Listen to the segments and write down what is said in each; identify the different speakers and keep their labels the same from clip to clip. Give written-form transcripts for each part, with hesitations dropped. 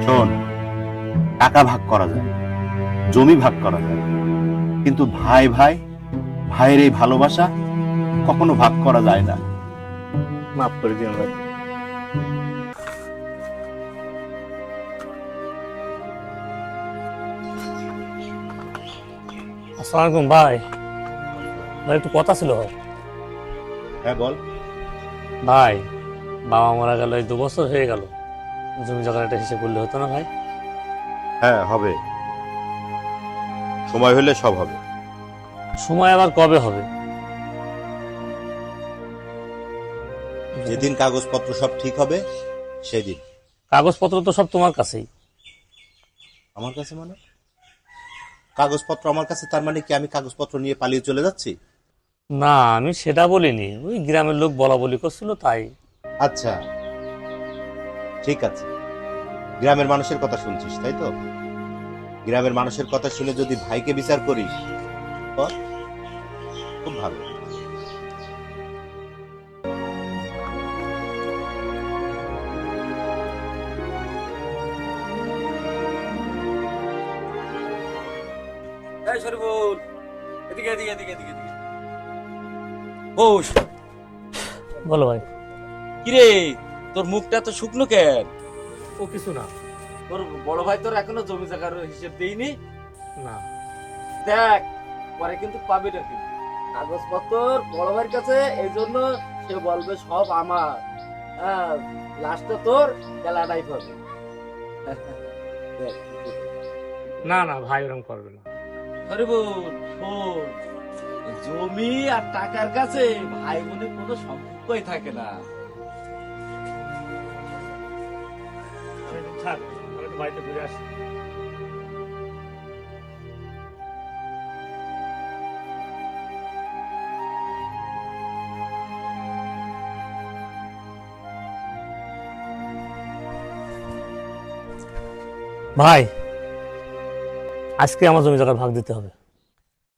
Speaker 1: শোন, টাকা ভাগ করা যায়, জমি ভাগ করা যায়, কিন্তু ভাই ভাই, ভাইয়ের এই ভালোবাসা কখনো ভাগ করা যায় না।
Speaker 2: মাফ করে দিন ভাই। আসসালামু আলাইকুম ভাই। ভাই একটু কথা ছিল ভাই।
Speaker 1: হ্যাঁ বল।
Speaker 2: ভাই বাবা মারা গেল, এই 2 বছর হয়ে গেল, জমি জায়গার একটা হিসেব করলে হতো না ভাই?
Speaker 1: হ্যাঁ হবে, সময় হলে সব হবে।
Speaker 2: সময় আবার কবে হবে?
Speaker 1: যেদিন কাগজপত্র সব ঠিক হবে সেদিন।
Speaker 2: কাগজপত্র তো সব তোমার কাছেই।
Speaker 1: আমার কাছে মানে? কাগজপত্র আমার কাছে, তার মানে কি আমি কাগজপত্র নিয়ে পালিয়ে চলে যাচ্ছি?
Speaker 2: না, আমি সেটা বলিনি, ওই গ্রামের লোক বলা বলি করছিল তাই।
Speaker 1: আচ্ছা ঠিক আছে, গ্রামের মানুষের কথা শুনছিস তাই তো? গ্রামের মানুষের কথা শুনে যদি ভাইকে বিচার করিস, কর, খুব ভালো।
Speaker 3: এই শরীফুল, এদিকে এদিকে এদিকে এদিকে এদিকে। বস।
Speaker 2: বলো ভাই।
Speaker 3: কিরে, তোর মুখটা তো শুকনো কেন?
Speaker 2: ও কিছু না।
Speaker 3: তোর বড় ভাই তোর এখনো জমি জায়গার হিসেব দেয়নি?
Speaker 2: না
Speaker 3: দেখ, পরে কিন্তু পাবি না কিন্তু কাগজপত্র বড় ভাইয়ের কাছে, এই জন্য সে বলবে সব আমার। হ্যাঁ, লাস্টে তোর খেলাটাই পাবে। দেখ,
Speaker 2: না না ভাই, ওরকম করবে না।
Speaker 3: শরীফুল শোন, জমি আর টাকার কাছে ভাই বোনের কোনো সম্পর্কই থাকে না।
Speaker 2: থাক, আমি একটু বাড়িতে ঘুরে আসি। ভাই, আজকে আমার জমি জায়গার ভাগ দিতে হবে,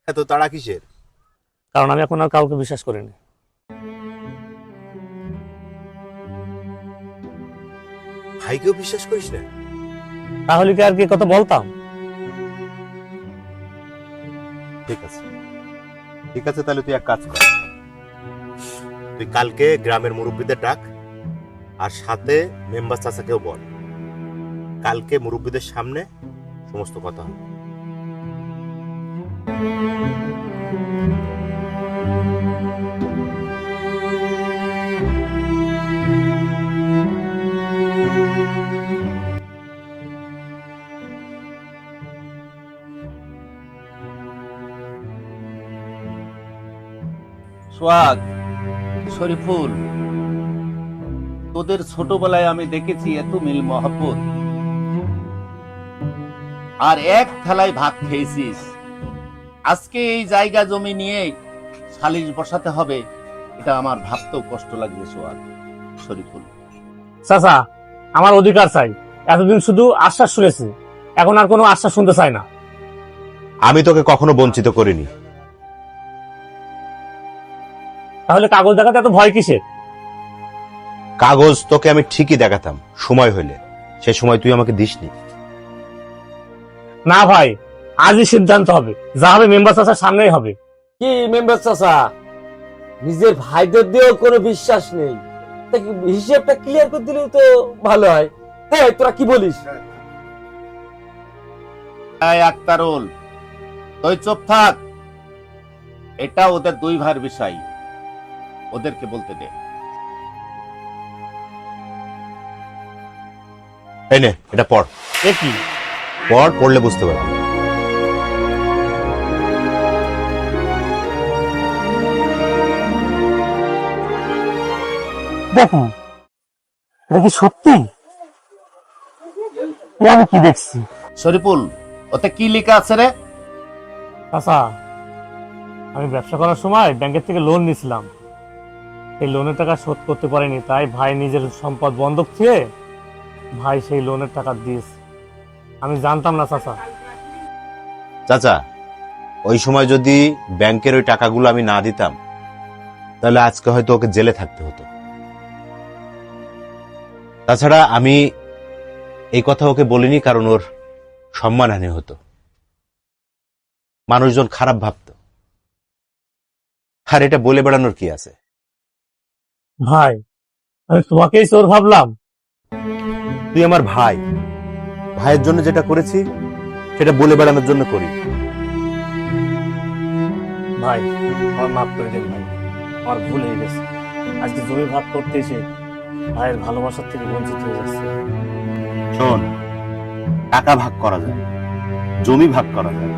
Speaker 1: এত তাড়া কিসের?
Speaker 2: কারণ আমি এখন আর কাউকে বিশ্বাস করিনি।
Speaker 1: ভাইকেও বিশ্বাস করিস না?
Speaker 2: তাহলে কি আর কি কথা বলতাম?
Speaker 1: ঠিক আছে, ঠিক আছে, তাহলে তুই এক কাজ কর, তুই কালকে গ্রামের মুরব্বীদের ডাক, আর সাথে মেম্বার চাচাকেও বল। কালকে মুরব্বীদের সামনে সমস্ত কথা হবে।
Speaker 4: সোহাগ, শরীফুল, তোদের ছোটবেলায় আমি দেখেছি এত মিল মহব্বত, আর এক থালায় ভাত খেয়েছিস। আজকে এই জায়গা জমি নিয়ে সালিশ বসাতে হবে, এটা আমার ভাবতেও কষ্ট লাগবে সোহাগ, শরীফুল।
Speaker 2: চাচা, আমার অধিকার চাই। এতদিন শুধু আশ্বাস শুনেছি, এখন আর কোনো আশ্বাস শুনতে চাই না।
Speaker 1: আমি তোকে কখনো বঞ্চিত করিনি।
Speaker 2: তাহলে কাগজ দেখাতে এত ভয় কিসের?
Speaker 1: কাগজ তোকে আমি ঠিকই দেখাতাম সময় হইলে, সে সময় তুই আমাকে দিসনি।
Speaker 2: না ভাই, আজই সিদ্ধান্ত হবে, যা হবে মেম্বার চাচার সামনেই হবে।
Speaker 3: কি মেম্বার চাচা, নিজের ভাইদের দিয়েও কোনো বিশ্বাস নেই, তা কি হিসেবটা ক্লিয়ার করে দিলেও তো ভালো হয়। হ্যাঁ, তোরা কি বলিস?
Speaker 4: এই আক্তারুল, তুই চুপ থাক, এটা ওদের 2 ভাইয়ের বিষয়, ওদেরকে বলতে দে।
Speaker 1: এই নে, এটা পড়।
Speaker 2: এ কি?
Speaker 1: পড়, পড়লে বুঝতে পারবি।
Speaker 2: দেখো, এটা কি সত্যি? আমি কি দেখছি?
Speaker 4: শরীফুল, ওতে কি লেখা আছে রে?
Speaker 2: চাচা, আমি ব্যবসা করার সময় ব্যাংকের থেকে লোন নিয়েছিলাম, এই লোনের টাকা শোধ করতে পারিনি, তাই ভাই নিজের সম্পদ বন্ধক দিয়ে ভাই সেই লোনের টাকা দিয়েছে। আমি জানতাম না চাচা।
Speaker 1: চাচা, ওই সময় যদি ব্যাংকের ওই টাকাগুলো আমি না দিতাম, তাহলে আজকে হয়তো ওকে জেলে থাকতে হতো। তাছাড়া আমি এই কথা ওকে বলিনি, কারণ ওর সম্মানহানি হতো, মানুষজন খারাপ ভাবতো। আর এটা বলে বেড়ানোর কি আছে?
Speaker 2: ভাই আমি তোমাকেই চোর ভাবলাম।
Speaker 1: তুই আমার ভাই, ভাইয়ের জন্য যেটা করেছি সেটা বলে বেড়ানোর জন্য করি।
Speaker 2: ভাই আমার মাফ করে দিন ভাই, আমার ভুল হয়ে গেছে। আজকে জমি ভাগ করতে এসে ভাইয়ের ভালোবাসার থেকে বঞ্চিত হয়ে যাচ্ছে।
Speaker 1: শোন, টাকা ভাগ করা যায়, জমি ভাগ করা যায়,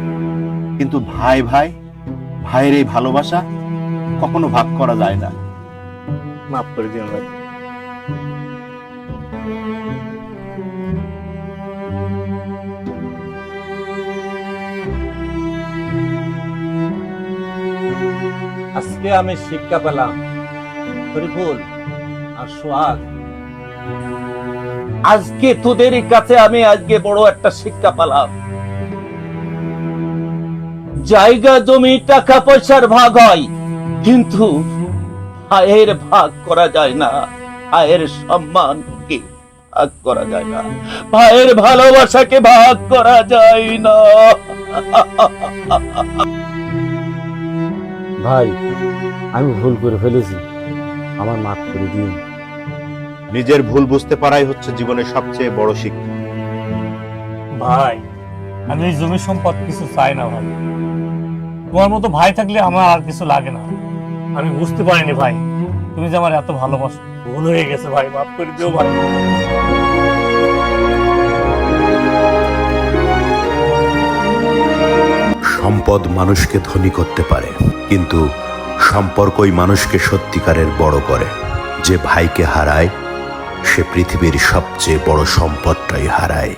Speaker 1: কিন্তু ভাই ভাই, ভাইয়ের এই ভালোবাসা কখনো ভাগ করা যায় না।
Speaker 2: মাফ করে দিন ভাই।
Speaker 4: আজকে আমি শিক্ষা পেলাম, শরীফুল আর সোহাগ, আজকে তোদের কাছে আমি আজকে বড় একটা শিক্ষা পেলাম। জায়গা জমি টাকা পয়সার ভাগ হয়, কিন্তু ভাইয়ের ভাগ করা যায় না, ভাইয়ের সম্মানকে ভাগ করা যায় না, ভাইয়ের ভালোবাসাকে ভাগ করা যায় না।
Speaker 5: ভাই আমি ভুল করে ফেলেছি, আমার মাফ করে দিন।
Speaker 1: নিজের ভুল বুঝতে পারাই হচ্ছে জীবনের সবচেয়ে বড় শিক্ষা।
Speaker 2: ভাই আমি এই জমি সম্পদ কিছু চাই না ভাই, তোমার মতো ভাই থাকলে আমার আর কিছু লাগে না। আমি বুঝতে পারিনি ভাই তুমি যে আমার এত ভালোবাসো, ভুল হয়ে গেছে ভাই, মাফ করে দিও ভাই।
Speaker 6: সম্পদ মানুষকে ধনী করতে পারে, কিন্তু সম্পর্কই মানুষকে সত্যিকারের বড় করে। যে ভাইকে হারায় সে পৃথিবীর সবচেয়ে বড় সম্পদটাই হারায়।